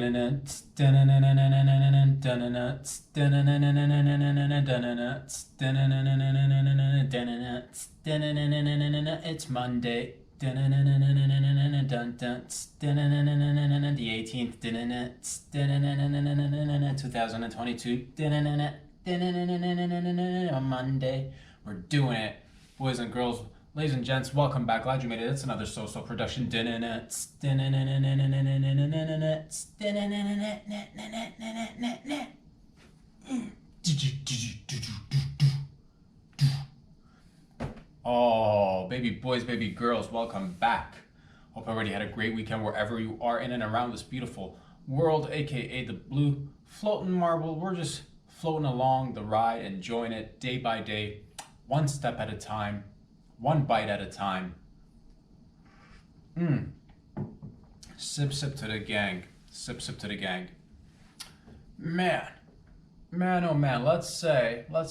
It's Monday. The 18th, 2022. On Monday. We're doing it. Boys and girls, ladies and gents, welcome back. Glad you made it. It's another So-So production. Oh, baby boys, baby girls, welcome back. Hope everybody had a great weekend wherever you are in and around this beautiful world, aka the blue floating marble. We're just floating along the ride, enjoying it day by day, one step at a time, one bite at a time. Sip, sip to the gang. Sip, sip to the gang. Man, oh man, let's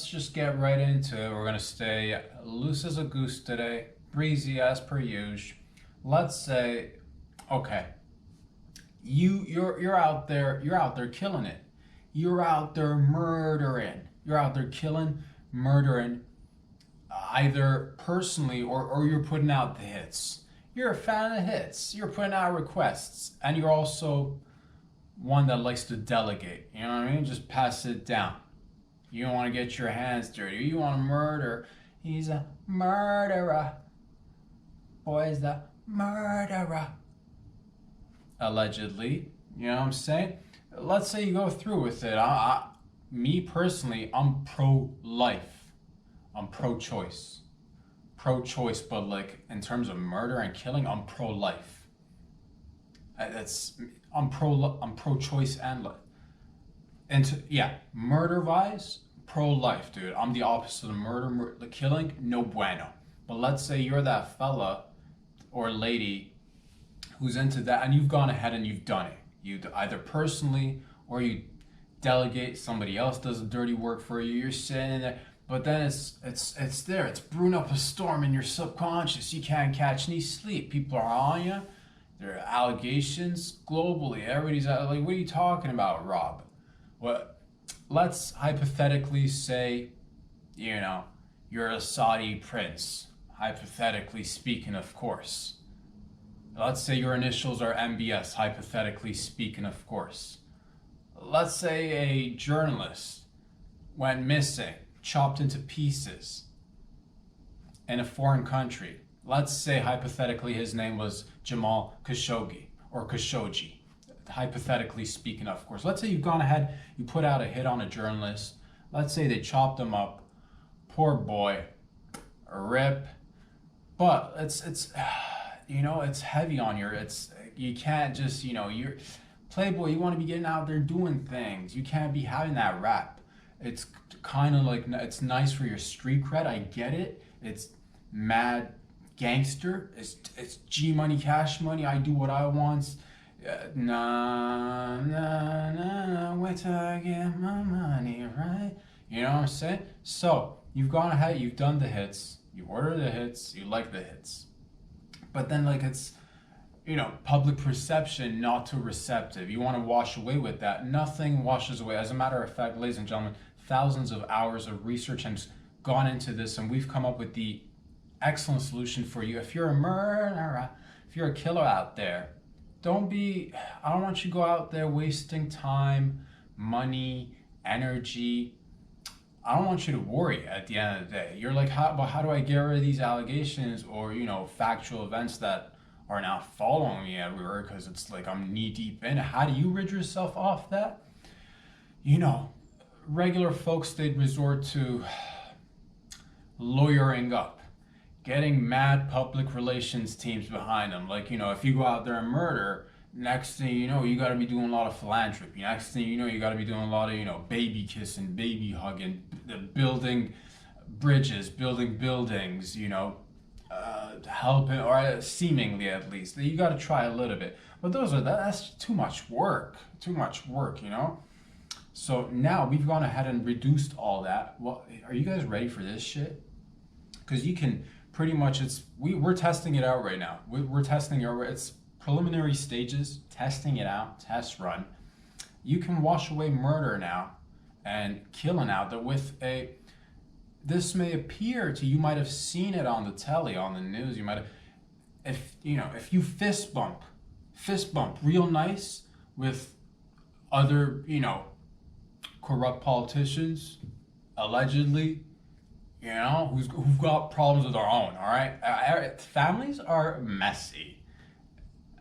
just get right into it. We're gonna stay loose as a goose today, breezy as per usual. Let's say, okay, you're out there killing it. You're out there murdering. You're out there killing, murdering, either personally or you're putting out the hits. You're a fan of hits. You're putting out requests, and you're also one that likes to delegate. You know what I mean? Just pass it down. You don't want to get your hands dirty. You want to murder. He's a murderer. Boy's the murderer. Allegedly. You know what I'm saying? Let's say you go through with it. Me personally, I'm pro-life. I'm pro-choice. Pro-choice, but like in terms of murder and killing, I'm pro-life. I'm pro-choice and life. And murder-wise, pro-life, dude. I'm the opposite of murder, the killing, no bueno. But let's say you're that fella or lady who's into that, and you've gone ahead and you've done it. You either personally or you delegate, somebody else does the dirty work for you. You're sitting there, but then it's there. It's brewing up a storm in your subconscious. You can't catch any sleep. People are on you. There are allegations globally. Everybody's like, what are you talking about, Rob? What? Let's hypothetically say, you're a Saudi prince. Hypothetically speaking, of course. Let's say your initials are MBS. Hypothetically speaking, of course. Let's say a journalist went missing, chopped into pieces in a foreign country. Let's say hypothetically his name was Jamal Khashoggi or Khashoggi. Hypothetically speaking, of course. Let's say you've gone ahead, you put out a hit on a journalist. Let's say they chopped him up. Poor boy. A rip. But it's heavy on you can't just, you're Playboy, you want to be getting out there doing things. You can't be having that rap. It's kind of like, it's nice for your street cred. I get it. It's mad gangster. It's G money, cash money. I do what I want. Nah, wait till I get my money, right? You know what I'm saying? So you've gone ahead, you've done the hits, you order the hits, you like the hits. But then it's, public perception not too receptive. You want to wash away with that. Nothing washes away. As a matter of fact, ladies and gentlemen, thousands of hours of research has gone into this, and we've come up with the excellent solution for you. If you're a murderer, if you're a killer out there, I don't want you to go out there wasting time, money, energy. I don't want you to worry at the end of the day. You're like, how do I get rid of these allegations or, factual events that are now following me everywhere because it's like I'm knee deep in it. How do you rid yourself off that? Regular folks, they'd resort to lawyering up, getting mad public relations teams behind them. Like, if you go out there and murder, next thing you know, you got to be doing a lot of philanthropy. Next thing you know, you got to be doing a lot of, baby kissing, baby hugging, building bridges, building buildings, helping, or seemingly at least. You got to try a little bit. But that's too much work. So now we've gone ahead and reduced all that. Well, are you guys ready for this shit? Because you can pretty much, we're testing it out right now. We're testing it. It's preliminary stages, testing it out, test run. You can wash away murder now and killing out there with a. This may appear to you, might have seen it on the telly, on the news. You might have, if you fist bump real nice with other, corrupt politicians, allegedly, who've got problems of their own. All right, families are messy.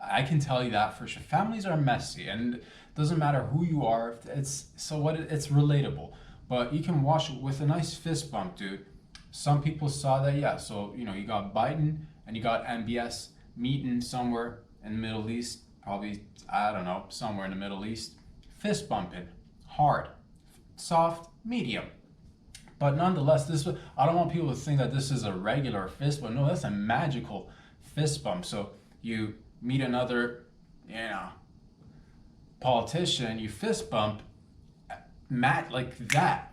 I can tell you that for sure. Families are messy, and it doesn't matter who you are. It's relatable. But you can wash it with a nice fist bump, dude. Some people saw that, yeah. So, you got Biden and you got MBS meeting somewhere in the Middle East, probably, I don't know, somewhere in the Middle East. Fist bumping, hard, soft, medium. But nonetheless, I don't want people to think that this is a regular fist bump. No, that's a magical fist bump. So you meet another, politician, you fist bump, like that,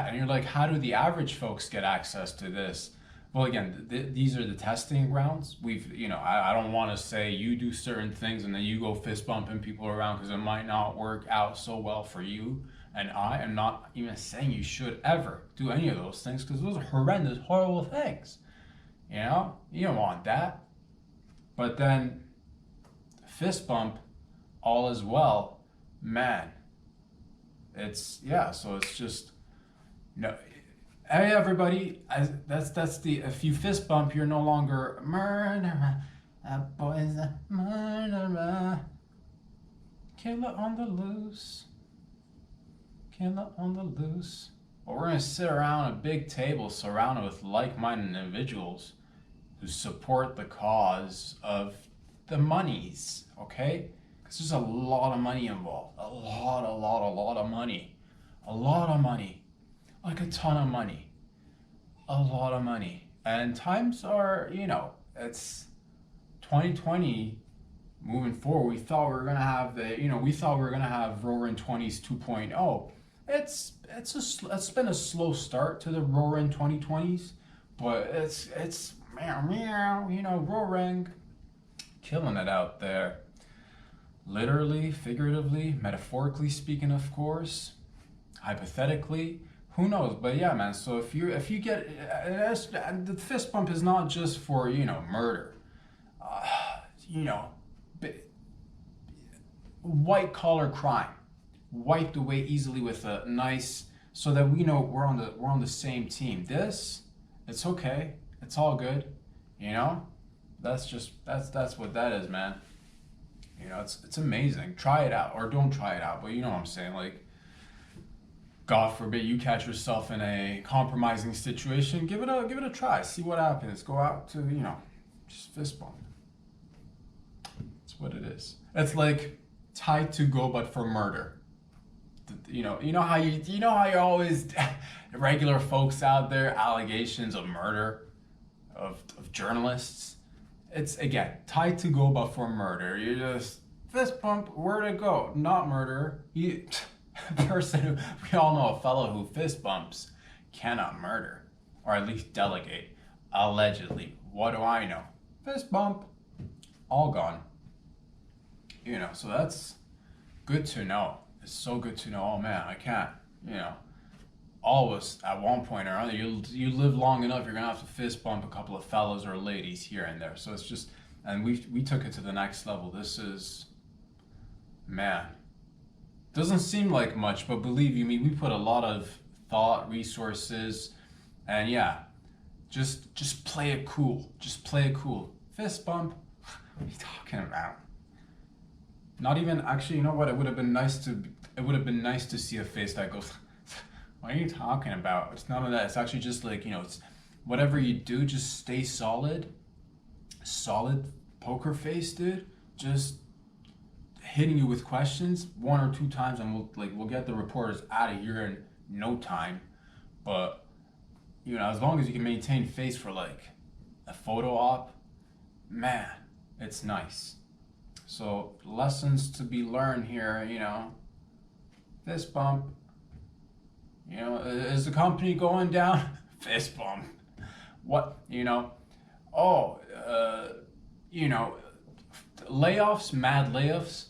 and you're like, how do the average folks get access to this? Well, again, these are the testing grounds. I don't want to say you do certain things and then you go fist bumping people around, because it might not work out so well for you. And I am not even saying you should ever do any of those things, because those are horrendous, horrible things. You don't want that. But then fist bump, all is well, man. So it's just, hey everybody, if you fist bump, you're no longer murderer, that boy's a murderer, killer on the loose, But we're gonna sit around a big table surrounded with like-minded individuals who support the cause of the monies, okay? There's a lot of money involved. A lot of money. A lot of money. Like a ton of money. A lot of money. And times are, it's 2020 moving forward. We thought we were going to have Roaring 20s 2.0. It's been a slow start to the Roaring 2020s, but it's roaring, killing it out there. Literally, figuratively, metaphorically speaking, of course, hypothetically, who knows? But yeah, man. So if you get the fist bump is not just for murder, white collar crime, wiped away easily with a nice, so that we know we're on the same team. It's okay, it's all good, That's what that is, man. It's amazing. Try it out, or don't try it out. But you know what I'm saying. Like, God forbid you catch yourself in a compromising situation. Give it a try. See what happens. Go out to just fist bump. That's what it is. It's like tied to go, but for murder. You know how you're always regular folks out there, allegations of murder, of journalists. It's, again, tied to go, but for murder. You just fist bump, where to go? Not murder. We all know a fellow who fist bumps cannot murder, or at least delegate, allegedly. What do I know? Fist bump, all gone. So that's good to know. It's so good to know. Oh man, I can't. All of us at one point or another, you live long enough, you're gonna have to fist bump a couple of fellas or ladies here and there. So it's just, and we took it to the next level. This is, man, doesn't seem like much, but believe you me, we put a lot of thought, resources, and yeah, just play it cool. Just play it cool. Fist bump. What are you talking about? Not even, actually, you know what? It would have been nice to see a face that goes, what are you talking about? It's none of that. It's actually just like, it's whatever you do, just stay solid. Solid poker face, dude. Just hitting you with questions 1 or 2 times, and we'll get the reporters out of here in no time. But as long as you can maintain face for like a photo op, man, it's nice. So lessons to be learned here, fist bump. Is the company going down? Fist bump. What, layoffs, mad layoffs,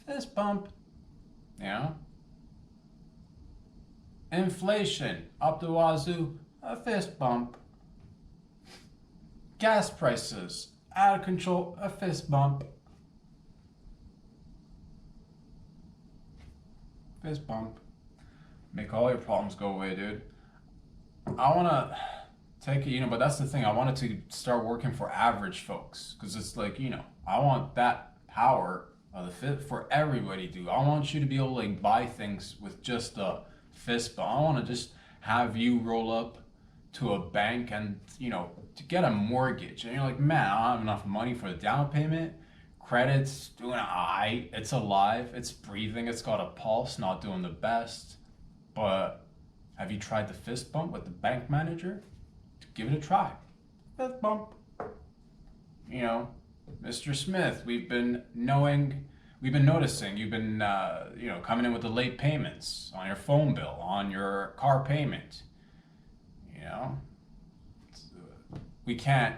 fist bump. You know? Inflation up the wazoo, a fist bump. Gas prices out of control, a fist bump. Fist bump. Make all your problems go away, dude. I want to take it, but that's the thing. I wanted to start working for average folks because it's like, I want that power of the fit for everybody, dude. I want you to be able to like buy things with just a fist bump. I want to just have you roll up to a bank and, to get a mortgage. And you're like, man, I don't have enough money for the down payment. Credit's doing alright. It's alive. It's breathing. It's got a pulse. Not doing the best. But have you tried the fist bump with the bank manager? Give it a try. Fist bump. Mr. Smith, we've been noticing you've been, coming in with the late payments on your phone bill, on your car payment. We can't,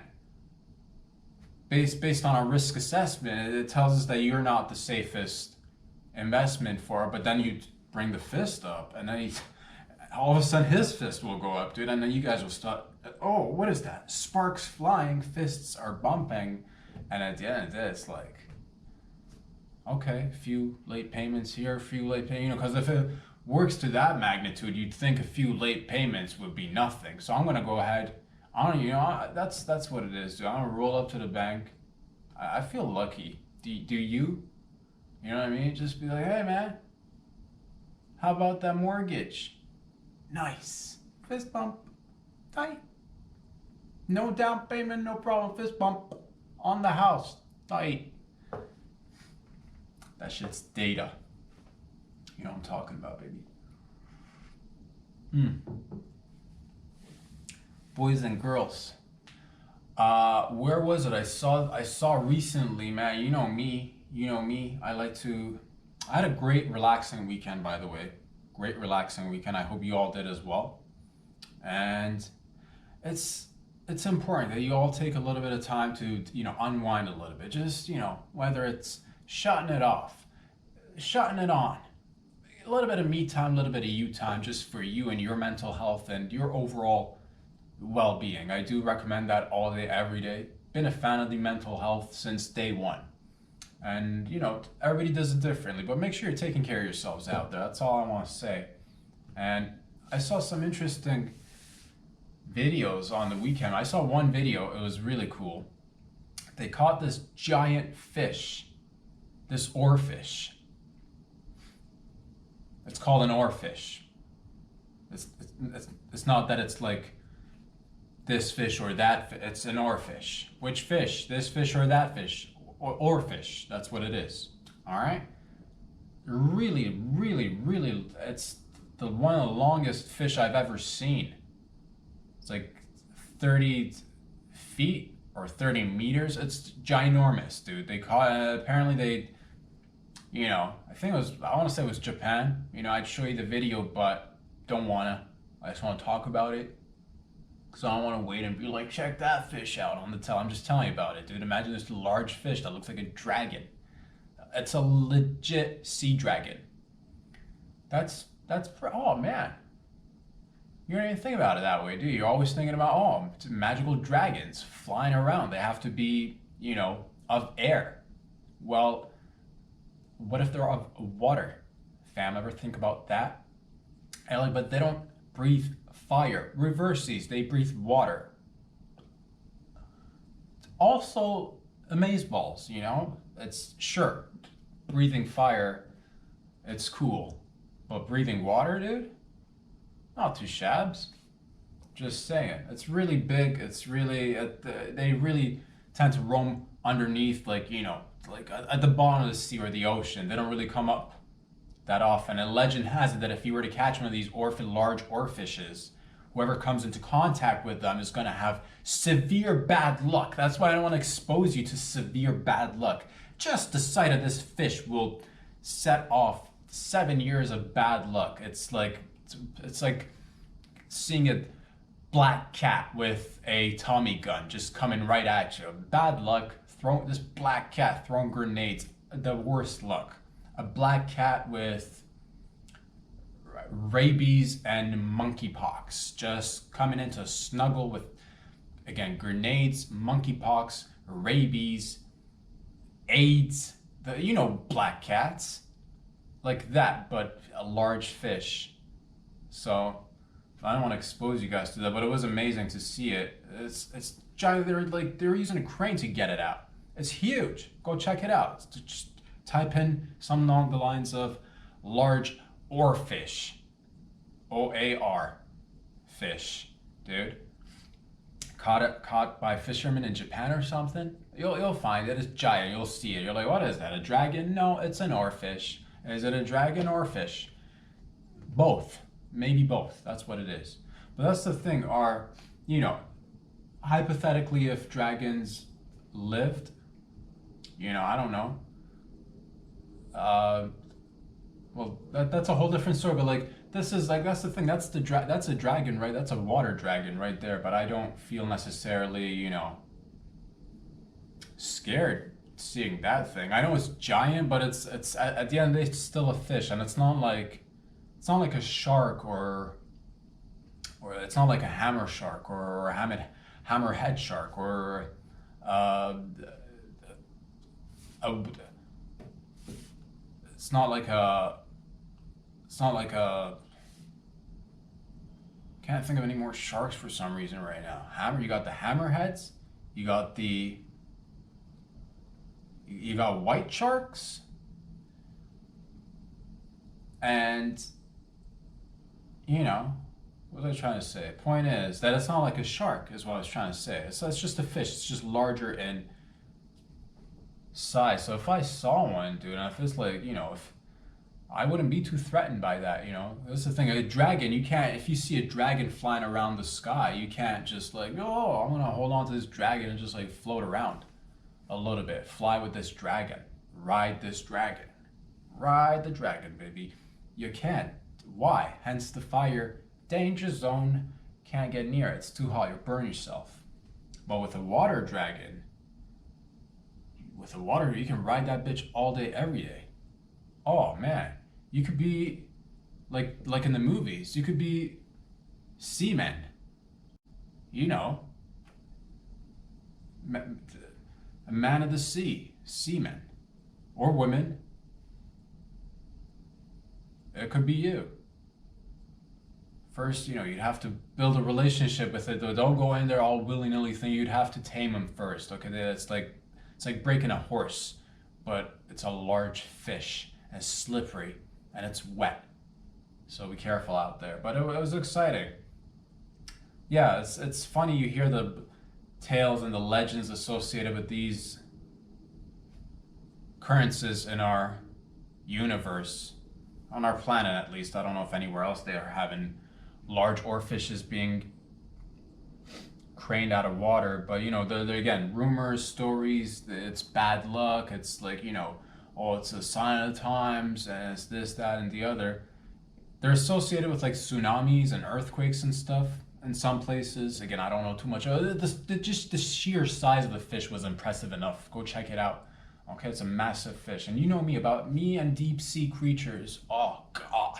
based on our risk assessment, it tells us that you're not the safest investment for it, but then you bring the fist up, and then all of a sudden his fist will go up, dude, and then you guys will start, oh, what is that? Sparks flying, fists are bumping, and at the end of it, it's like, okay, a few late payments here, a few late payments, because if it works to that magnitude, you'd think a few late payments would be nothing. So I'm gonna go ahead. That's what it is, dude. I'm gonna roll up to the bank. I feel lucky. Do you? You know what I mean? Just be like, hey man, how about that mortgage? Nice. Fist bump. Tight. No down payment, no problem. Fist bump on the house. Tight. That shit's data. You know what I'm talking about, baby. Boys and girls. Where was it? I saw recently, man. You know me. I had a great relaxing weekend, by the way. Great relaxing weekend. I hope you all did as well. And it's important that you all take a little bit of time to, unwind a little bit. Just, whether it's shutting it off, shutting it on. A little bit of me time, a little bit of you time, just for you and your mental health and your overall well-being. I do recommend that all day, every day. Been a fan of the mental health since day one. And, everybody does it differently, but make sure you're taking care of yourselves out there. That's all I want to say. And I saw some interesting videos on the weekend. I saw one video, it was really cool. They caught this giant fish, this oarfish. It's called an oarfish. It's not that it's like this fish or that fish. It's an oarfish. Which fish? This fish or that fish? Oarfish. That's what it is. All right. Really, really, really. It's one of the longest fish I've ever seen. It's like 30 feet or 30 meters. It's ginormous, dude. They caught. Apparently they. I want to say it was Japan. I'd show you the video, but don't wanna. I just want to talk about it. Because I don't want to wait and be like, check that fish out on the tell. I'm just telling you about it, dude. Imagine this large fish that looks like a dragon. It's a legit sea dragon. Oh man. You don't even think about it that way, do you? You're always thinking about, it's magical dragons flying around. They have to be, of air. Well, what if they're of water? Fam, ever think about that? But they don't breathe fire. Reverse these, they breathe water. Also, amazeballs, it's sure, breathing fire, it's cool. But breathing water, dude? Not too shabs. Just saying. It's really big. It's really, they really tend to roam underneath, like at the bottom of the sea or the ocean. They don't really come up that often. And legend has it that if you were to catch one of these large oarfishes, whoever comes into contact with them is going to have severe bad luck. That's why I don't want to expose you to severe bad luck. Just the sight of this fish will set off 7 years of bad luck. It's like seeing a black cat with a Tommy gun just coming right at you. Bad luck. This black cat throwing grenades. The worst luck. A black cat with rabies and monkeypox just coming in to snuggle with, again, grenades, monkeypox, rabies, AIDS, black cats, like that, but a large fish. So I don't want to expose you guys to that, but it was amazing to see it. It's giant. They're using a crane to get it out. It's huge. Go check it out. Just type in something along the lines of large oarfish, OAR fish, dude. Caught by fishermen in Japan or something. You'll find it. It's giant. You'll see it. You're like, what is that? A dragon? No, it's an oarfish. Is it a dragon or a fish? Both. Maybe both. That's what it is. But that's the thing. Hypothetically, if dragons lived, I don't know. Well, that's a whole different story. But like, that's the thing. That's a dragon, right? That's a water dragon right there. But I don't feel necessarily, scared seeing that thing. I know it's giant, but it's at the end of the day, it's still a fish, and it's not like a shark or it's not like a hammer shark or a hammerhead shark or it's not like a can't think of any more sharks for some reason right now. You got the hammerheads, you got white sharks, and what was I trying to say? Point is that it's not like a shark, is what I was trying to say. It's just a fish. It's just larger in size. So if I saw one, dude, and if it's like, if I wouldn't be too threatened by that, That's the thing. A dragon, you can't, if you see a dragon flying around the sky, you can't just like, oh, I'm going to hold on to this dragon and just like float around a little bit. Fly with this dragon. Ride this dragon. Ride the dragon, baby. You can't. Why? Hence the fire danger zone. Can't get near it. It's too hot. You'll burn yourself. But with a water dragon, you can ride that bitch all day, every day. Oh man, you could be like in the movies. You could be seamen. A man of the sea, seamen, or women. It could be you. First, you'd have to build a relationship with it. Though, don't go in there all willy-nilly thing. You'd have to tame him first. Okay, it's like breaking a horse, but it's a large fish and it's slippery and it's wet. So be careful out there. But it was exciting. Yeah, it's funny you hear the tales and the legends associated with these occurrences in our universe, on our planet at least. I don't know if anywhere else they are having large oarfishes being craned out of water, but they're again rumors, stories. It's bad luck. It's like it's a sign of the times, and it's this, that, and the other. They're associated with like tsunamis and earthquakes and stuff in some places. Again, I don't know too much. Just the sheer size of the fish was impressive enough. Go check it out. Okay, it's a massive fish, and you know me and deep sea creatures. Oh God,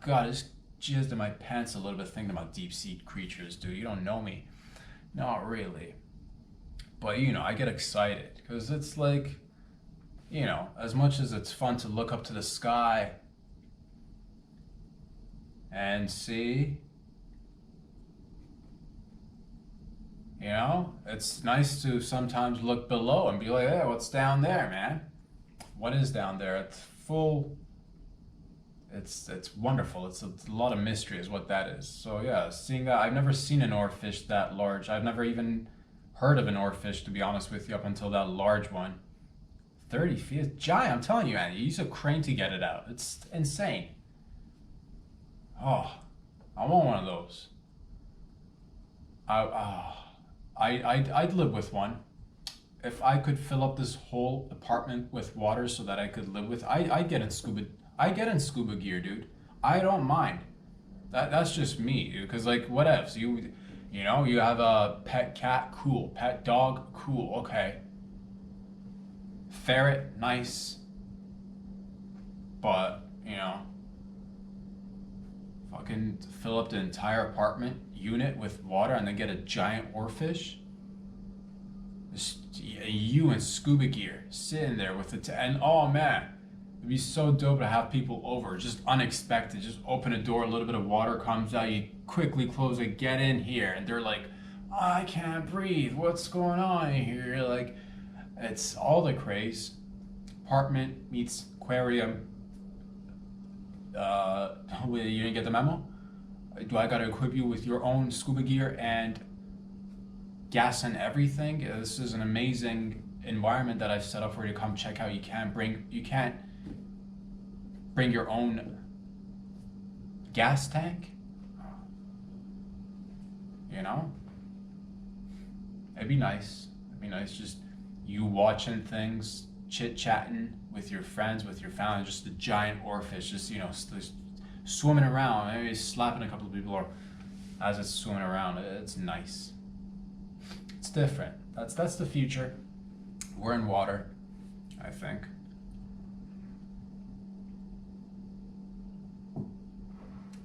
God, it's jizzed in my pants a little bit thinking about deep sea creatures, dude. You don't know me. Not really. But I get excited because it's like, as much as it's fun to look up to the sky and see, it's nice to sometimes look below and be like, hey, what's down there, man? What is down there? It's wonderful. It's a lot of mystery is what that is. So yeah, seeing that, I've never seen an oarfish that large. I've never even heard of an oarfish, to be honest with you, up until that large one. 30 feet, it's giant. I'm telling you, Andy, you use a crane to get it out. It's insane. Oh, I want one of those. I'd live with one. If I could fill up this whole apartment with water so that I could live with, I'd get in scuba gear, dude. I don't mind. That's just me, dude. Cause like whatevs. You have a pet cat, cool. Pet dog, cool. Okay. Ferret, nice. But fucking fill up the entire apartment unit with water and then get a giant oarfish. Just you in scuba gear sitting there with it, and oh man, it'd be so dope to have people over, just unexpected. Just open a door, a little bit of water comes out, you quickly close it, get in here, and they're like, I can't breathe. What's going on here? Like, it's all the craze. Apartment meets aquarium. You didn't get the memo? Do I gotta equip you with your own scuba gear and gas and everything? This is an amazing environment that I've set up for you to come check out. You can't bring your own gas tank. You know? It'd be nice. It'd be nice just you watching things, chit-chatting with your friends, with your family, just a giant oarfish, just, swimming around, maybe slapping a couple of people or as it's swimming around. It's nice. It's different. That's the future. We're in water, I think.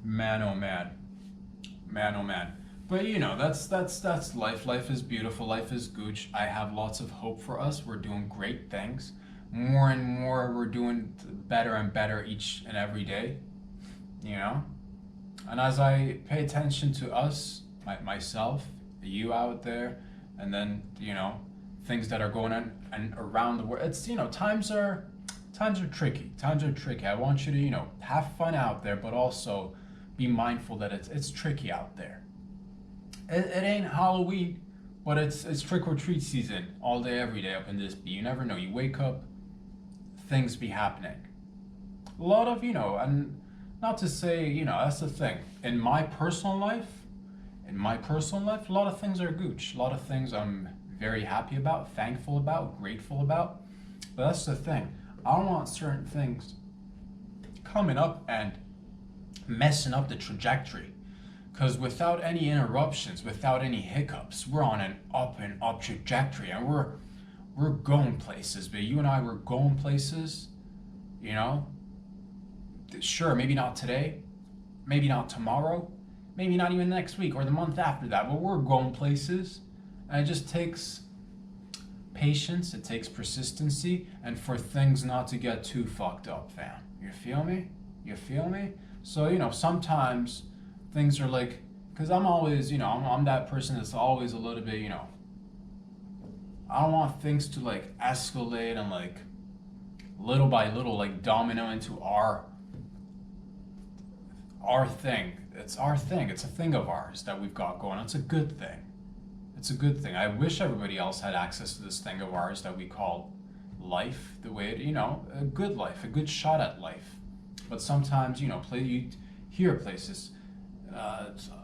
Man, oh man. Man, oh man. But that's life. Life is beautiful. Life is gooch. I have lots of hope for us. We're doing great things. More and more, we're doing better and better each and every day. And as I pay attention to us, myself, you out there, and then things that are going on and around the world. It's times are tricky. Times are tricky. I want you to have fun out there, but also be mindful that it's tricky out there. It ain't Halloween, but it's trick or treat season all day, every day up in this bee. You never know. You wake up, things be happening. A lot of and not to say that's the thing. In my personal life, a lot of things are gooch. A lot of things I'm very happy about, thankful about, grateful about. But that's the thing. I don't want certain things coming up and messing up the trajectory. Because without any interruptions, without any hiccups, we're on an up and up trajectory, and we're going places. But you and I, we're going places. Sure, maybe not today, maybe not tomorrow, maybe not even next week or the month after that. But we're going places, and it just takes patience. It takes persistency, and for things not to get too fucked up, fam. You feel me? You feel me? So sometimes things are like, because I'm always, I'm that person that's always a little bit, I don't want things to like escalate and like little by little like domino into our thing. It's our thing. It's a thing of ours that we've got going. It's a good thing. It's a good thing. I wish everybody else had access to this thing of ours that we call life, the way it, a good life, a good shot at life. But sometimes, you hear places.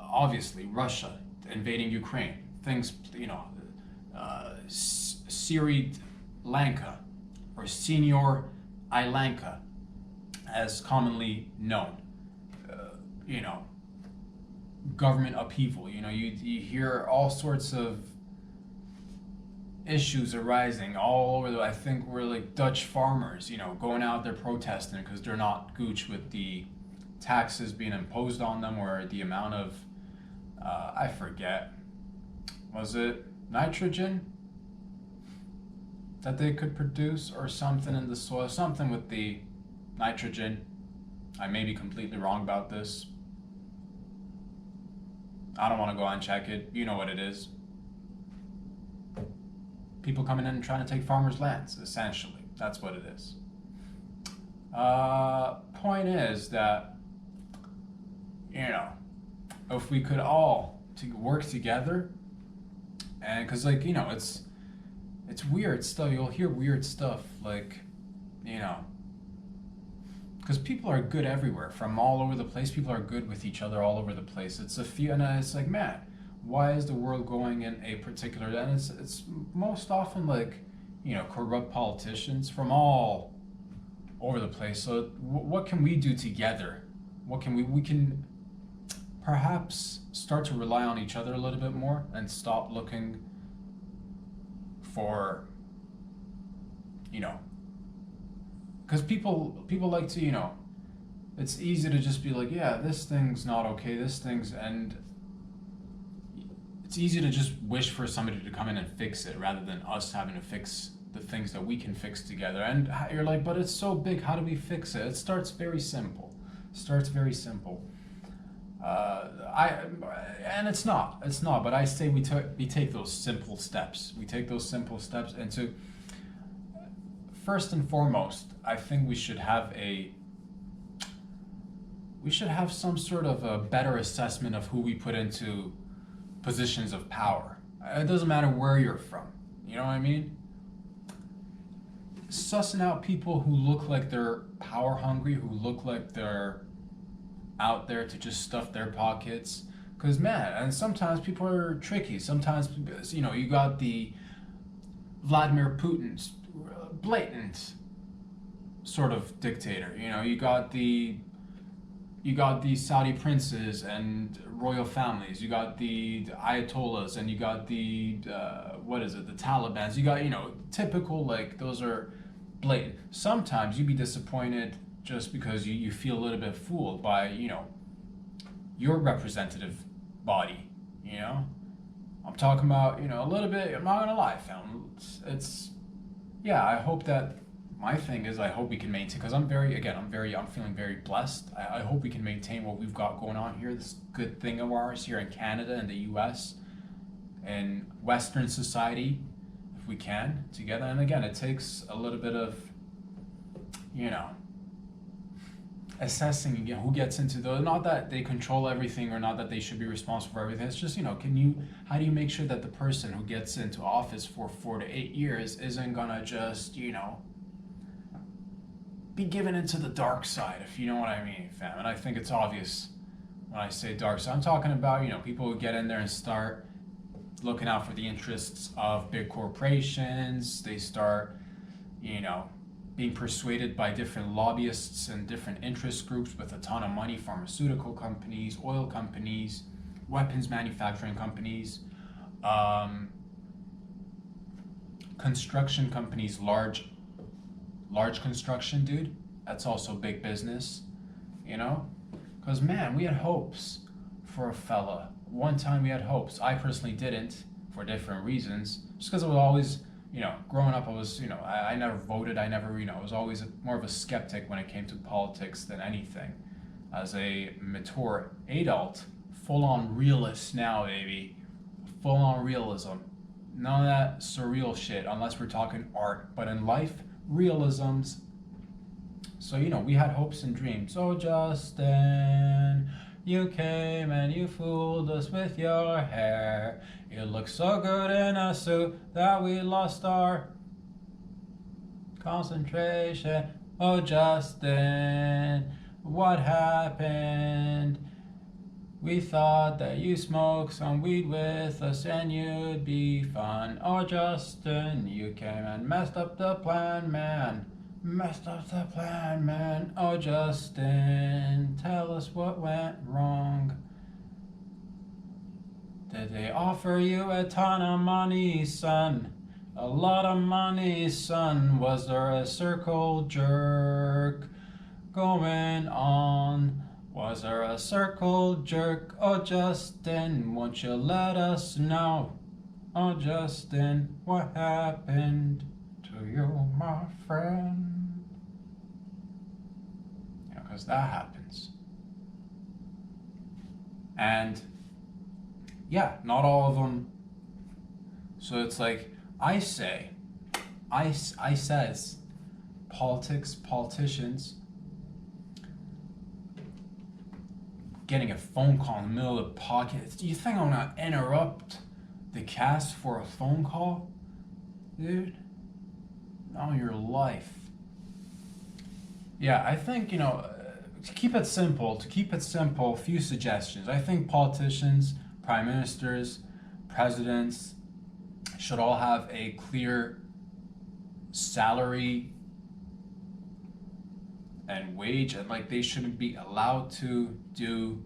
Obviously, Russia invading Ukraine, things, Sri Lanka, or Senior Lanka, as commonly known, government upheaval. You hear all sorts of issues arising all over I think we're like Dutch farmers, going out there protesting because they're not gooch with the taxes being imposed on them, or the amount of I forget, was it nitrogen that they could produce or something in the soil, something with the nitrogen. I may be completely wrong about this. I don't want to go and check it. You know what it is. People coming in and trying to take farmers' lands, essentially. That's what it is. Point is that if we could all work together, and because it's weird stuff. You'll hear weird stuff like because people are good everywhere, from all over the place. People are good with each other all over the place. It's a few, and it's like, man, why is the world going in a particular? And it's most often like corrupt politicians from all over the place. So what can we do together? What can we can perhaps start to rely on each other a little bit more and stop looking for, because people like to, It's easy to just be like, yeah, this thing's not okay, this thing's, and it's easy to just wish for somebody to come in and fix it rather than us having to fix the things that we can fix together. And you're like, but it's so big, how do we fix it? It starts very simple. Starts very simple. And it's not, but I say we take those simple steps. We take those simple steps into, first and foremost, I think we should have some sort of a better assessment of who we put into positions of power. It doesn't matter where you're from. You know what I mean? Sussing out people who look like they're power hungry, who look like they're out there to just stuff their pockets. Because, man, and sometimes people are tricky. Sometimes, you got the Vladimir Putin's blatant sort of dictator. You got the Saudi princes and royal families. You got the Ayatollahs, and you got the the Taliban's. You got typical, like, those are blatant. Sometimes you'd be disappointed just because you feel a little bit fooled by your representative body. I'm talking about a little bit. I'm not gonna lie, fam. It's yeah. I hope that. My thing is, I hope we can maintain, because I'm feeling very blessed. I hope we can maintain what we've got going on here, this good thing of ours here in Canada and the US and Western society, if we can, together. And again, it takes a little bit of, assessing who gets into those. Not that they control everything or not that they should be responsible for everything. It's just, how do you make sure that the person who gets into office for 4 to 8 years isn't gonna just, be given into the dark side, if you know what I mean, fam. And I think it's obvious when I say dark side. I'm talking about, people who get in there and start looking out for the interests of big corporations. They start, being persuaded by different lobbyists and different interest groups with a ton of money, pharmaceutical companies, oil companies, weapons manufacturing companies, construction companies, large construction, dude. That's also big business, because man, we had hopes for a fella. One time we had hopes. I personally didn't, for different reasons, just because I was always, growing up, I was, I never voted. I never, I was always more of a skeptic when it came to politics than anything. As a mature adult, full-on realist now, baby. Full-on realism. None of that surreal shit, unless we're talking art. But in life, realisms. So we had hopes and dreams. Oh, Justin, you came and you fooled us with your hair. You look so good in a suit that we lost our concentration. Oh, Justin, what happened? We thought that you smoked some weed with us and you'd be fun. Oh, Justin, you came and messed up the plan, man. Messed up the plan, man. Oh, Justin, tell us what went wrong. Did they offer you a ton of money, son? A lot of money, son. Was there a circle jerk going on? Was there a circle jerk? Oh, Justin, won't you let us know? Oh, Justin, what happened to you, my friend? Because that happens. And yeah, not all of them. So it's like, I says, politicians, getting a phone call in the middle of the podcast. Do you think I'm gonna interrupt the cast for a phone call? Dude, not on your life. Yeah, I think, to keep it simple, a few suggestions. I think politicians, prime ministers, presidents should all have a clear salary and wage, and like they shouldn't be allowed to do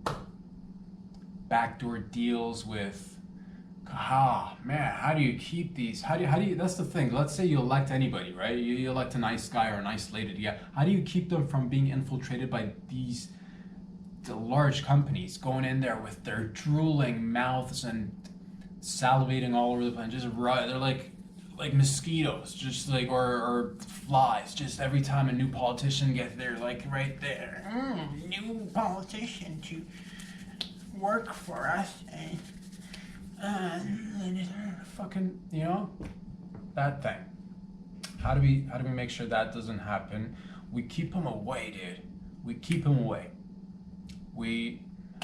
backdoor deals with Ah, man, how do you keep these? How do you, that's the thing. Let's say you elect anybody, right? You elect a nice guy or a nice lady. Yeah. How do you keep them from being infiltrated by the large companies going in there with their drooling mouths and salivating all over the place? Just right, they're like mosquitoes, just like or flies. Just every time a new politician gets there, like right there, new politician to work for us, and fucking, that thing. How do we make sure that doesn't happen? We keep them away, dude. We keep them away.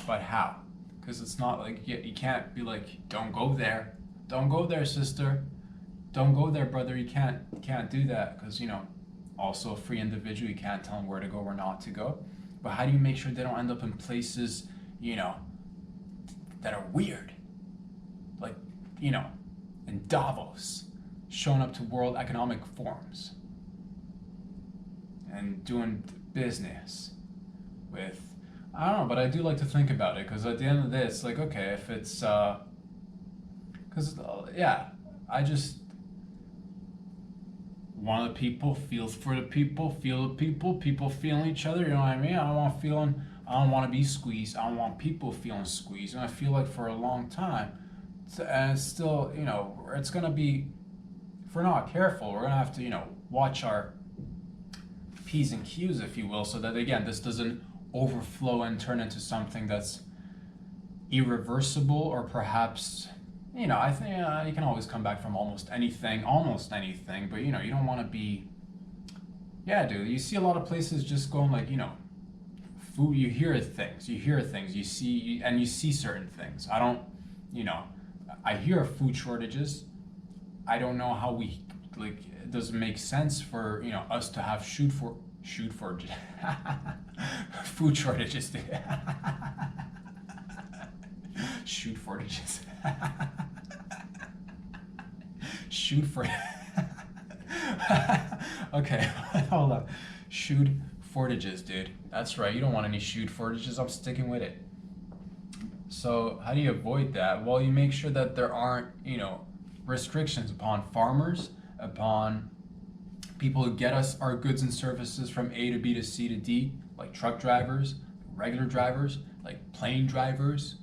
But how? Because it's not like you can't be like, don't go there, sister, don't go there, brother. You can't do that because also a free individual. You can't tell them where to go or not to go. But how do you make sure they don't end up in places that are weird, like in Davos, showing up to World Economic Forums and doing business with, I don't know, but I do like to think about it because at the end of the day, it's like, okay, if it's, because, yeah, I just, one of the people feels for the people, feel the people feeling each other, you know what I mean? I don't want to be squeezed. I don't want people feeling squeezed. And I feel like for a long time, and it's still, it's going to be, if we're not careful, we're going to have to, watch our P's and Q's, if you will, so that, again, this doesn't overflow and turn into something that's irreversible or perhaps, I think you can always come back from almost anything, but, you don't want to be, yeah, dude, you see a lot of places just going like, food, you hear things, you see certain things. I don't, I hear food shortages. I don't know how we, like, it doesn't make sense for, us to have food shortages. Shoot shortages. Shoot for. Okay, hold on. Shoot shortages, dude. That's right. You don't want any shoot shortages. I'm sticking with it. So how do you avoid that? Well, you make sure that there aren't, restrictions upon farmers, upon people who get us our goods and services from A to B to C to D, like truck drivers, regular drivers, like plane drivers,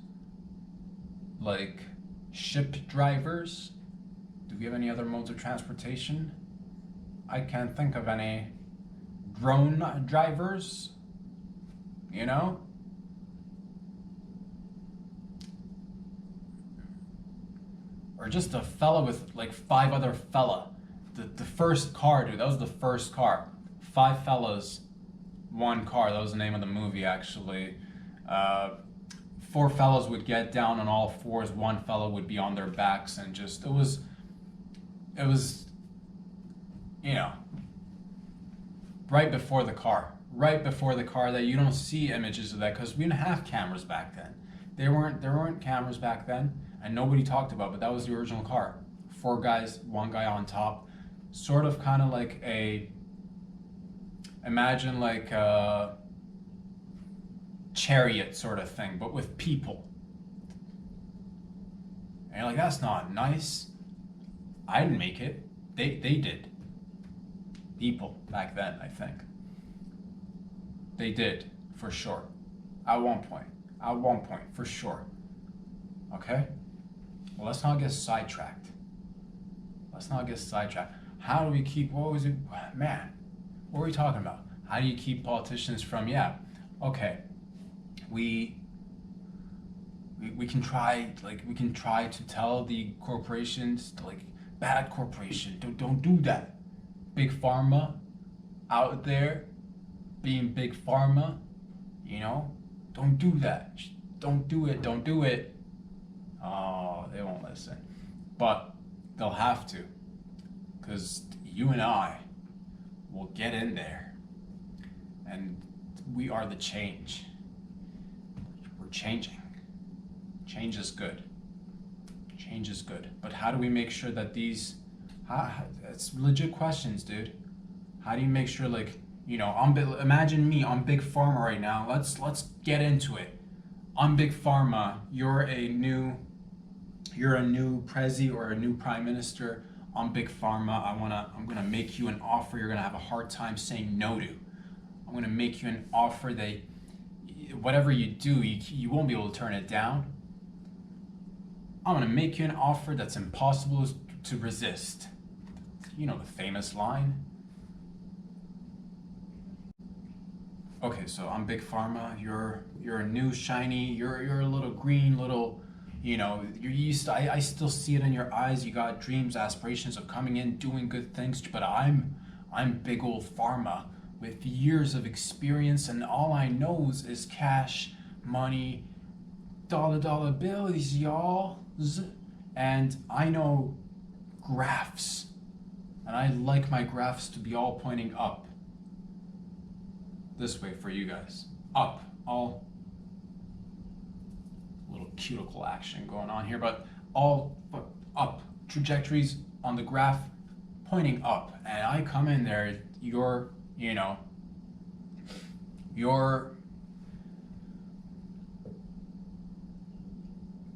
like ship drivers. Do we have any other modes of transportation? I can't think of any. Drone drivers, or just a fella with like 5 other fella. The first car, dude, that was the first car. 5 fellas, 1 car. That was the name of the movie, actually. 4 fellas would get down on all fours. 1 fella would be on their backs, and just it was, right before the car that you don't see images of that because we didn't have cameras back then. There weren't cameras back then, and nobody talked about it, but that was the original car. 4 guys, 1 guy on top, sort of kind of like imagine like a chariot sort of thing, but with people. And you're like, that's not nice. I didn't make it. They did. People back then, I think. They did, for sure. At one point, for sure. Okay? Well, let's not get sidetracked. How do we keep, what was it? Man, what were we talking about? How do you keep politicians from, okay. We can try to tell the corporations, like, bad corporation, don't do that. Big pharma out there being big pharma, don't do that. Don't do it. Oh, they won't listen. But they'll have to, because you and I will get in there, and we are the change. We're changing. Change is good. But how do we make sure that these, it's legit questions, dude. How do you make sure, like, imagine me, I'm Big Pharma right now. Let's get into it. I'm Big Pharma. You're a new you're a new prezi or a new prime minister on Big Pharma. I'm gonna make you an offer you're gonna have a hard time saying no to. I'm gonna make you an offer that whatever you do, you won't be able to turn it down. I'm gonna make you an offer that's impossible to resist. You know the famous line. Okay, so I'm Big Pharma. You're a new shiny. You're a little green, little. You're used to, I still see it in your eyes. You got dreams, aspirations of coming in, doing good things. But I'm big old pharma with years of experience, and all I know is cash, money, dollar bills, y'all. And I know graphs, and I like my graphs to be all pointing up. This way for you guys, up, all. Little cuticle action going on here, but all up, trajectories on the graph pointing up, and I come in there,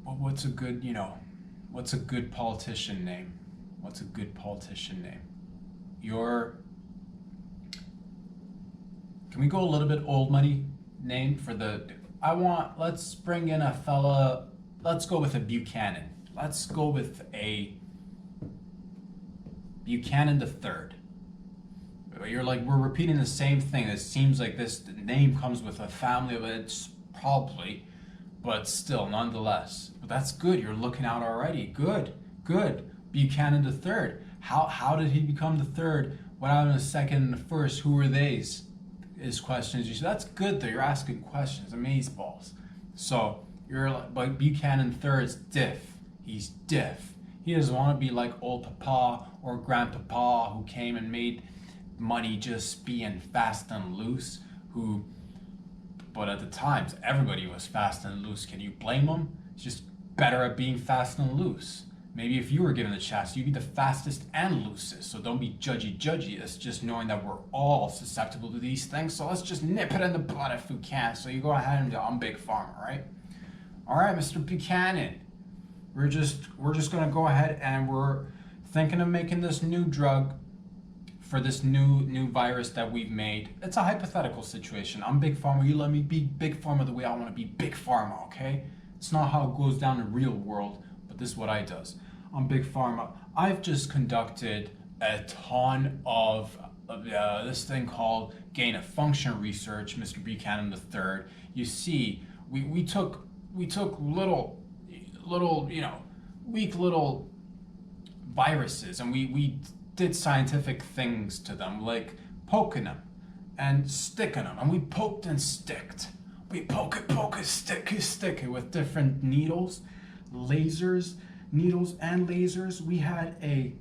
what's a good politician name? What's a good politician name? Can we go a little bit old money name for the, let's bring in a fella, let's go with a Buchanan. Let's go with a Buchanan the Third. You're like, we're repeating the same thing. It seems like this name comes with a family of it's probably, but still, nonetheless. But that's good. You're looking out already. Good. Buchanan the Third. How did he become the third? What happened in the second and the first? Who were they's? Is questions. You say that's good though. You're asking questions. Amazeballs. So you're like, but Buchanan Third's diff. He's diff. He doesn't want to be like old papa or grandpapa who came and made money just being fast and loose. But at the times everybody was fast and loose. Can you blame him? He's just better at being fast and loose. Maybe if you were given the chance, you'd be the fastest and loosest. So don't be judgy. It's just knowing that we're all susceptible to these things. So let's just nip it in the bud if we can. So you go ahead and do, I'm Big Pharma, right? All right, Mr. Buchanan. We're just gonna go ahead and we're thinking of making this new drug for this new virus that we've made. It's a hypothetical situation. I'm Big Pharma. You let me be Big Pharma the way I want to be Big Pharma, okay? It's not how it goes down in the real world. This is what I does. I'm Big Pharma. I've just conducted a ton of this thing called gain of function research, Mr. Buchanan III. You see, we took little weak little viruses, and we did scientific things to them, like poking them and sticking them, and we poked and sticked. We poke it, stick it with different needles. Needles and lasers. We had a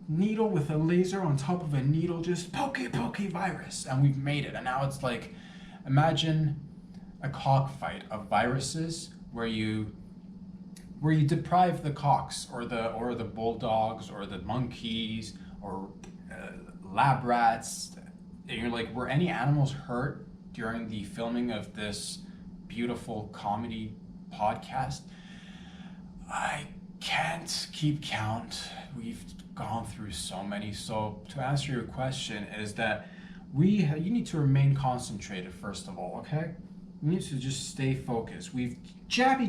needle with a laser on top of a needle, just pokey virus, and we've made it. And now it's like, imagine a cockfight of viruses where you deprive the cocks or the bulldogs or the monkeys or lab rats. And you're like, were any animals hurt during the filming of this beautiful comedy podcast? I can't keep count. We've gone through so many. So to answer your question is that you need to remain concentrated first of all, okay? You need to just stay focused. We've jab,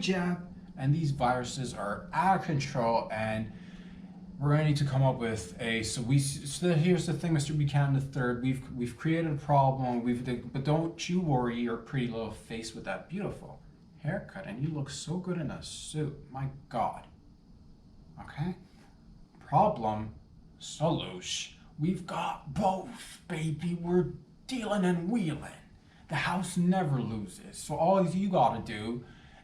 and these viruses are out of control, and we're going to need to come up with so here's the thing, Mr. Buchanan III. We've created a problem. But don't you worry your pretty little face with that beautiful haircut, and you look so good in a suit. My God. Okay? Problem, solution. We've got both, baby. We're dealing and wheeling. The house never loses. So all you gotta do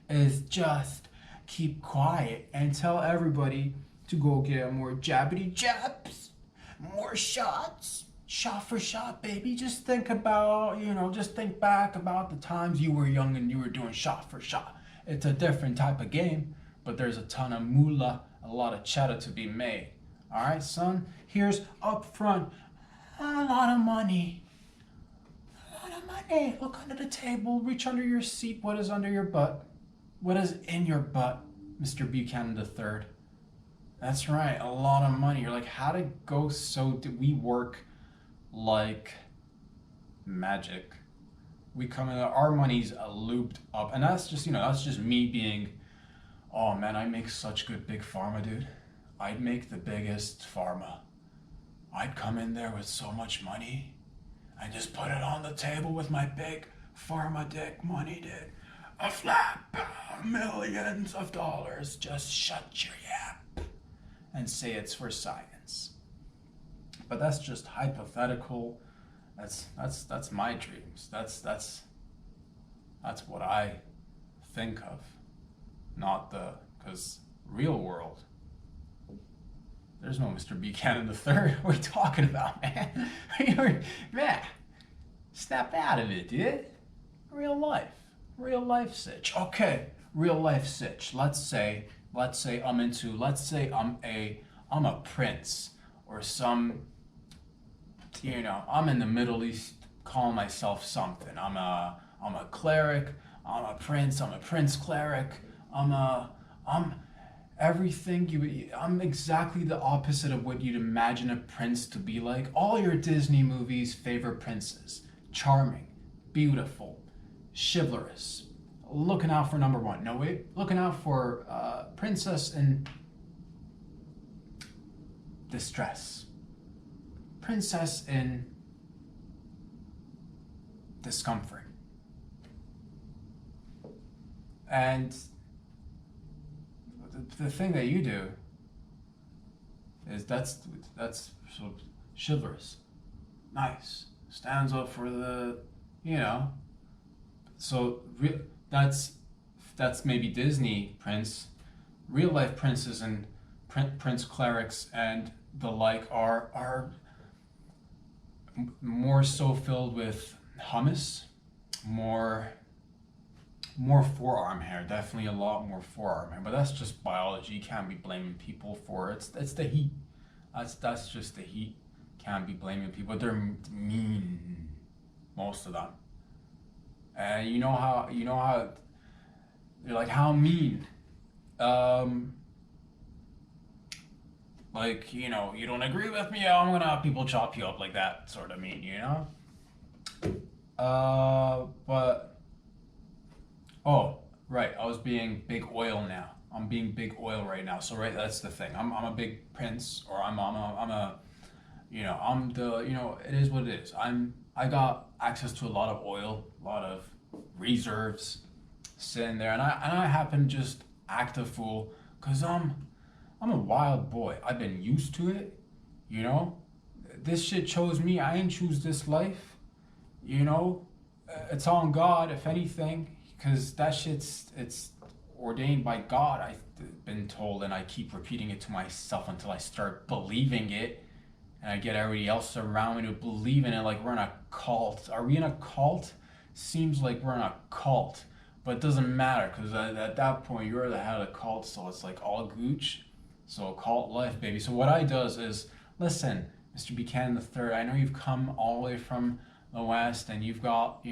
is just keep quiet and tell everybody to go get more jabbity jabs, more shots, shot for shot, baby. Just think back about the times you were young and you were doing shot for shot. It's a different type of game, but there's a ton of moolah, a lot of cheddar to be made. All right, son, here's up front, a lot of money. Look under the table, reach under your seat. What is under your butt? What is in your butt? Mr. Buchanan III. That's right, a lot of money. You're like, how did it go so? Did we work like magic? We come in, our money's looped up, and that's just that's just me being, oh man, I make such good big pharma, dude. I'd make the biggest pharma. I'd come in there with so much money. I just put it on the table with my big pharma dick money, dude. A flat millions of dollars. Just shut your yap and say it's for science. But that's just hypothetical. That's my dreams. That's what I think of. Not because real world, there's no Mr. Buchanan III. What are you talking about, man? Man, snap out of it, dude. Real life sitch. Okay, real life sitch. Let's say I'm a prince or some, I'm in the Middle East calling myself something. I'm a cleric. I'm a prince cleric. I'm everything I'm exactly the opposite of what you'd imagine a prince to be like. All your Disney movies' favorite princes. Charming, beautiful, chivalrous, looking out for number one. No, wait, looking out for princess in distress. Princess in discomfort. And the thing that you do is that's sort of chivalrous, nice, stands up for the, so that's maybe Disney prince. Real life princes and prince clerics and the like are more so filled with hummus, more forearm hair, definitely a lot more forearm hair, but that's just biology. You can't be blaming people for it. It's the heat. That's just the heat. Can't be blaming people. They're mean, most of them. And you know how you're like, how mean? Like, you don't agree with me, I'm gonna have people chop you up, like that sort of mean, but oh, right, I was being big oil now. I'm being big oil right now. So right, that's the thing. I'm a big prince, or I'm the, it is what it is. I got access to a lot of oil, a lot of reserves sitting there, and I happen to just act a fool because I'm a wild boy. I've been used to it, This shit chose me. I ain't choose this life, It's on God, if anything, because that it's ordained by God, I've been told, and I keep repeating it to myself until I start believing it, and I get everybody else around me to believe in it like we're in a cult. Are we in a cult? Seems like we're in a cult, but it doesn't matter, because at that point, you're the head of the cult, so it's like all gooch. So cult life, baby. So what I does is, listen, Mr. Buchanan III, I know you've come all the way from the West, and you've got,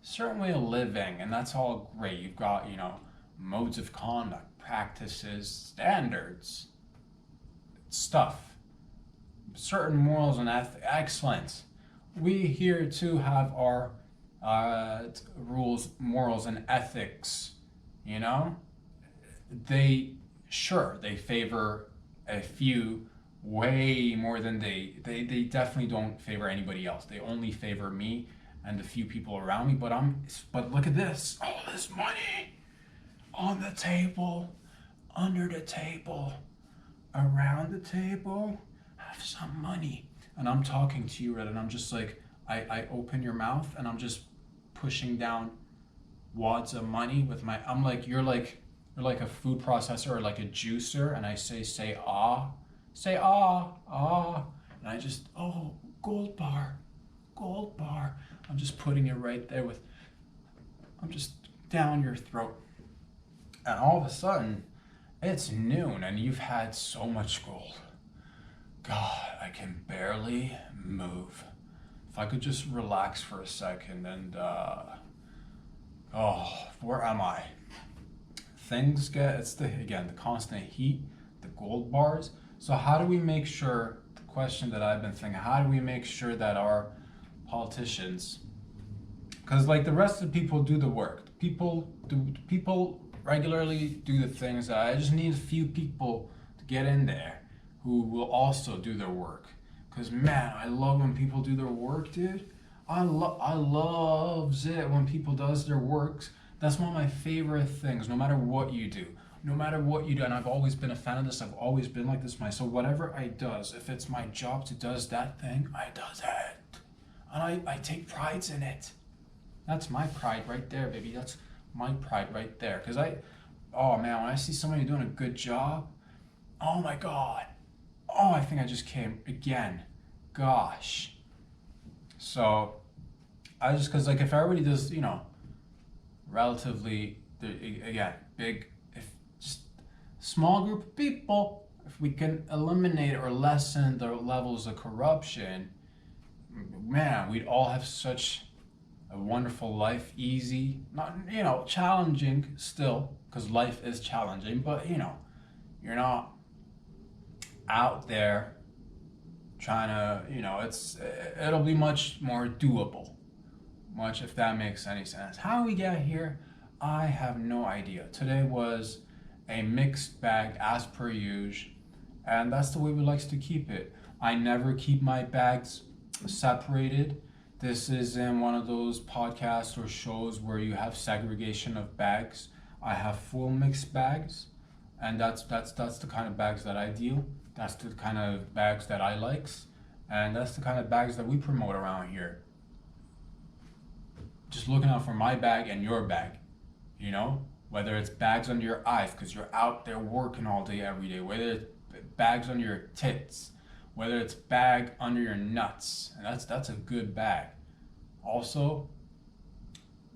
certain way of living, and that's all great. You've got, modes of conduct, practices, standards, stuff, certain morals and excellence. We here too have our rules, morals, and ethics, They favor a few way more than they definitely don't favor anybody else. They only favor me and the few people around me, but look at this. All this money on the table, under the table, around the table, have some money. And I'm talking to you, Red, and I'm just like, I open your mouth and I'm just pushing down wads of money with my, I'm like, you're like a food processor or like a juicer, and I say ah, and I just, oh, gold bar. I'm just putting it right there I'm just down your throat. And all of a sudden, it's noon and you've had so much gold. God, I can barely move. If I could just relax for a second and, where am I? things get, it's the constant heat, the gold bars. So how do we make sure, the question that I've been thinking, how do we make sure that our politicians, because like the rest of the people do the work, people regularly do the things that I just need a few people to get in there who will also do their work. Because man, I love when people do their work, dude. I loves it when people does their works. That's one of my favorite things. No matter what you do, and I've always been a fan of this. I've always been like this myself. So whatever I does, if it's my job to does that thing, I does it, and I take pride in it. That's my pride right there, baby. That's my pride right there. Cause oh man, when I see somebody doing a good job, oh my god, oh I think I just came again. Gosh. So I just, cause like if everybody does, relatively, again, big, if just small group of people, if we can eliminate or lessen the levels of corruption, man, we'd all have such a wonderful life, easy, not, challenging still, because life is challenging, but you're not out there trying to, it'll be much more doable. Much, if that makes any sense. How we get here, I have no idea. Today was a mixed bag as per usual, and that's the way we like to keep it. I never keep my bags separated. This isn't one of those podcasts or shows where you have segregation of bags. I have full mixed bags, and that's the kind of bags that I deal. That's the kind of bags that I likes, and that's the kind of bags that we promote around here. Just looking out for my bag and your bag, whether it's bags under your eyes because you're out there working all day every day, whether it's bags under your tits, whether it's bag under your nuts, and that's a good bag. Also,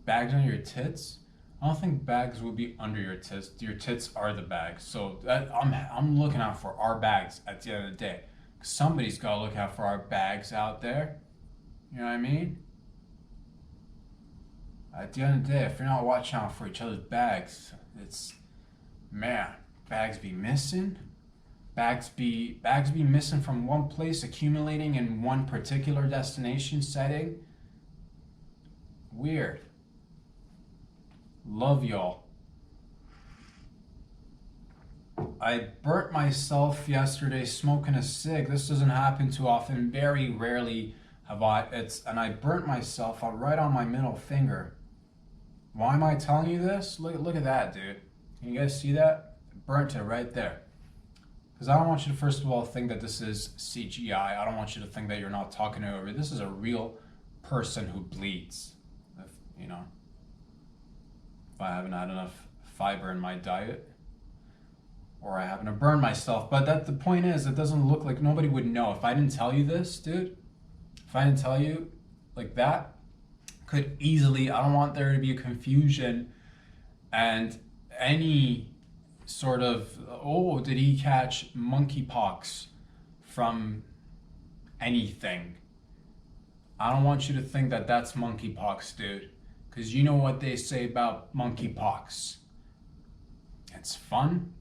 bags under your tits, I don't think bags would be under your tits. Your tits are the bags. So I'm looking out for our bags at the end of the day. Somebody's got to look out for our bags out there. You know what I mean? At the end of the day, if you're not watching out for each other's bags, bags be missing. Bags be missing from one place, accumulating in one particular destination setting. Weird. Love y'all. I burnt myself yesterday smoking a cig. This doesn't happen too often. Very rarely have and I burnt myself right on my middle finger. Why am I telling you this? Look at that, dude. Can you guys see that? Burnt it right there. Because I don't want you to, first of all, think that this is CGI. I don't want you to think that you're not talking over. This is a real person who bleeds. If I haven't had enough fiber in my diet, or I happen to burn myself. But the point is, it doesn't look like, nobody would know. If I didn't tell you this, dude, if I didn't tell you like that, could easily, I don't want there to be a confusion and any sort of, oh, did he catch monkeypox from anything? I don't want you to think that that's monkeypox, dude, because you know what they say about monkeypox. It's fun.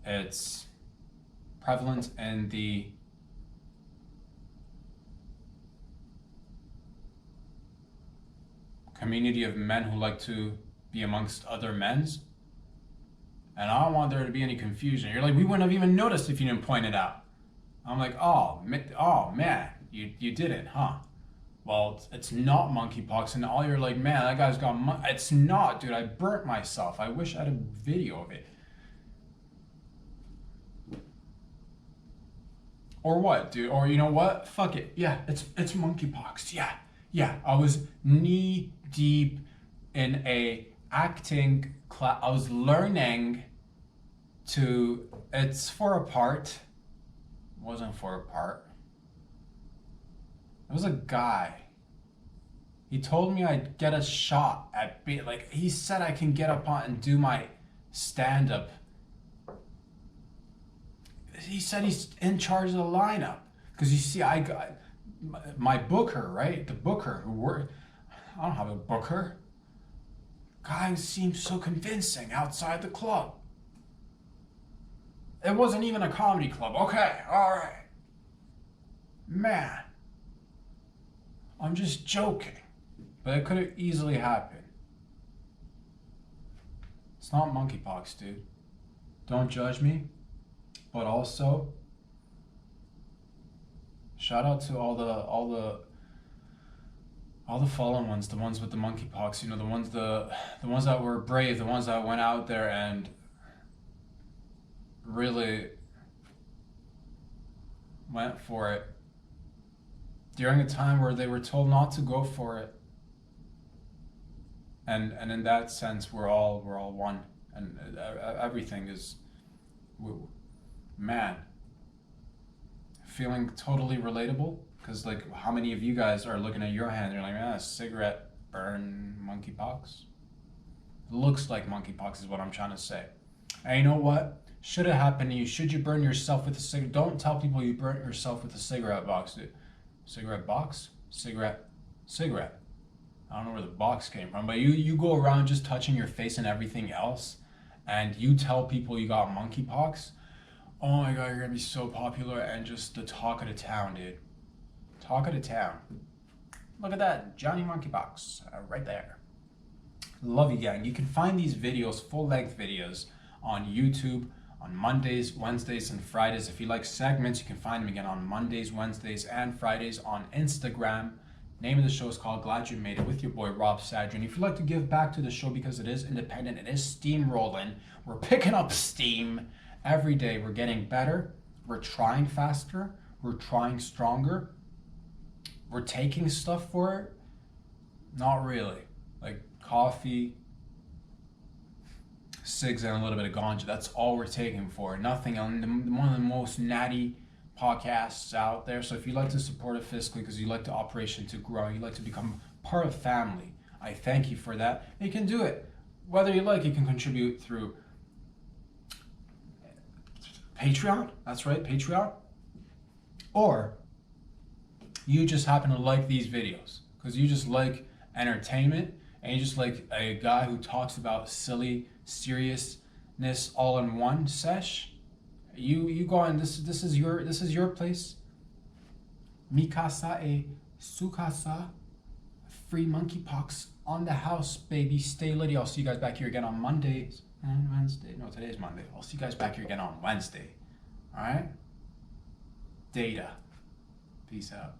It's prevalent in the community of men who like to be amongst other men's. And I don't want there to be any confusion. You're like, we wouldn't have even noticed if you didn't point it out. I'm like, oh man, you didn't, huh? Well, it's not monkeypox, and all you're like, man, that guy's got it's not, dude. I burnt myself. I wish I had a video of it. Or what, dude? Or you know what? Fuck it. Yeah, it's monkeypox. Yeah. I was knee deep in a acting class. I was learning to. It's for a part. It wasn't for a part. It was a guy. He told me I'd get a shot at he said I can get up on and do my stand-up. He said he's in charge of the lineup. Because you see, I got my booker, right? The booker who worked. I don't have a booker. Guy seemed so convincing outside the club. It wasn't even a comedy club. Okay, alright. Man. I'm just joking. But it could have easily happened. It's not monkeypox, dude. Don't judge me. But also, shout out to all the fallen ones, the ones with the monkeypox, you know, the ones that were brave, the ones that went out there and really went for it during a time where they were told not to go for it. And in that sense, we're all one, and everything is, man, feeling totally relatable. Because, like, how many of you guys are looking at your hand and you're like, man, a cigarette burn monkeypox? Looks like monkeypox is what I'm trying to say. And you know what? Should it happen to you? Should you burn yourself with a cigarette? Don't tell people you burnt yourself with a cigarette box, dude. Cigarette box? Cigarette. I don't know where the box came from, but you go around just touching your face and everything else, and you tell people you got monkeypox. Oh my God, you're gonna be so popular and just the talk of the town, dude. Talk of the town. Look at that, Johnny Monkeypox, right there. Love you, gang. You can find these videos, full-length videos, on YouTube on Mondays, Wednesdays, and Fridays. If you like segments, you can find them again on Mondays, Wednesdays, and Fridays on Instagram. Name of the show is called Glad You Made It with your boy Rob Sadri. And if you'd like to give back to the show because it is independent, it is steamrolling, we're picking up steam every day. We're getting better. We're trying faster. We're trying stronger. We're taking stuff for it. Not really. Like coffee, cigs, and a little bit of ganja. That's all we're taking for it. Nothing else. One of the most natty podcasts out there. So if you like to support it fiscally because you like the operation to grow, you like to become part of family, I thank you for that. You can do it. Whether you like, you can contribute through Patreon. That's right, Patreon. Or you just happen to like these videos because you just like entertainment and you just like a guy who talks about silly seriousness all in one sesh. You go on. This is your place. Mi casa e su casa. Free monkeypox on the house, baby. Stay litty. I'll see you guys back here again on Mondays and Wednesday. No, today's Monday. I'll see you guys back here again on Wednesday. All right. Data. Peace out.